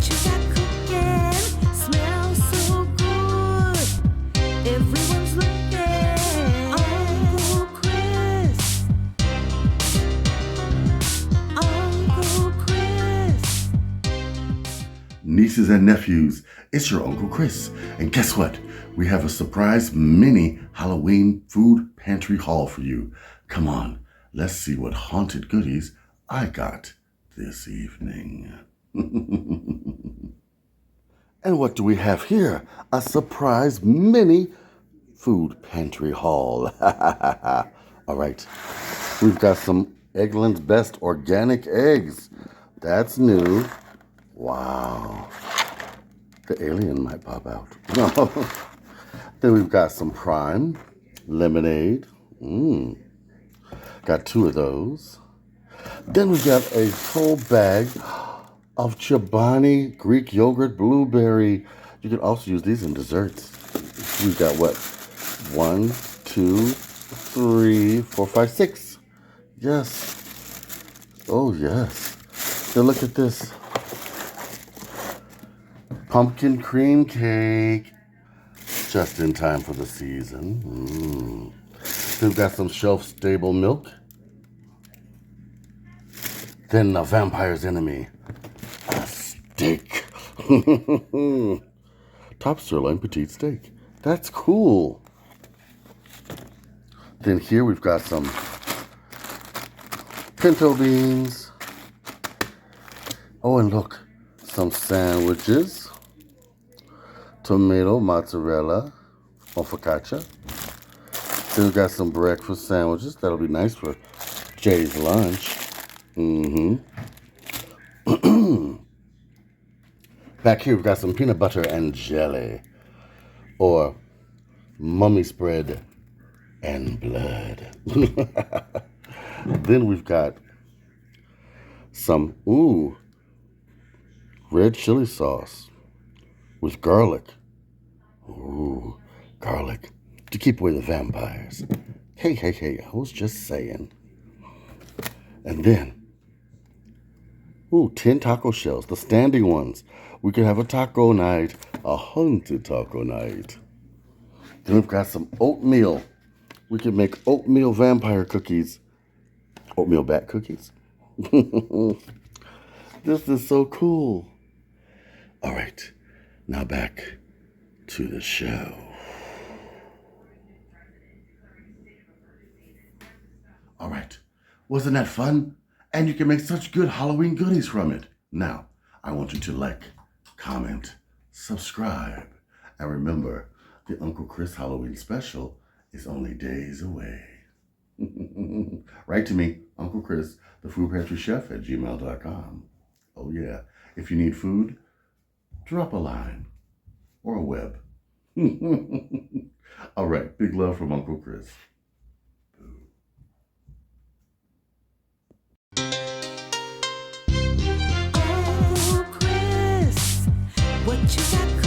you got cooking smells so good. Everyone's looking. Uncle Chris. Uncle Chris. Nieces and nephews, it's your Uncle Chris. And guess what? We have a surprise mini Halloween food pantry haul for you. Come on, let's see what haunted goodies I got this evening. And what do we have here? A surprise mini food pantry haul. All right, we've got some Eggland's Best organic eggs. That's new. Wow. The alien might pop out. No. Then we've got some Prime lemonade. Got 2 of those. Then we've got a whole bag of Chobani Greek yogurt blueberry. You can also use these in desserts. We've got what? 1, 2, 3, 4, 5, 6. Yes. Oh, yes. Then look at this. Pumpkin cream cake. Just in time for the season. Then we've got some shelf-stable milk. Then a vampire's enemy. A steak. Top sirloin petite steak. That's cool. Then here we've got some pinto beans. Oh, and look, some sandwiches. Tomato, mozzarella, or focaccia. Then we've got some breakfast sandwiches. That'll be nice for Jay's lunch. Back here we've got some peanut butter and jelly. Or mummy spread and blood. Then we've got some, red chili sauce with garlic. Ooh, garlic. To keep away the vampires. Hey, I was just saying. And then, 10 taco shells, the standing ones. We could have a taco night, a haunted taco night. Then we've got some oatmeal. We could make oatmeal vampire cookies. Oatmeal bat cookies. This is so cool. All right, now back to the show. All right, wasn't that fun? And you can make such good Halloween goodies from it. Now, I want you to like, comment, subscribe, and remember, the Uncle Chris Halloween special is only days away. Write to me, Uncle Chris, the Food Pantry Chef at gmail.com. Oh yeah, if you need food, drop a line or a web. All right, big love from Uncle Chris. Uncle Chris, what you got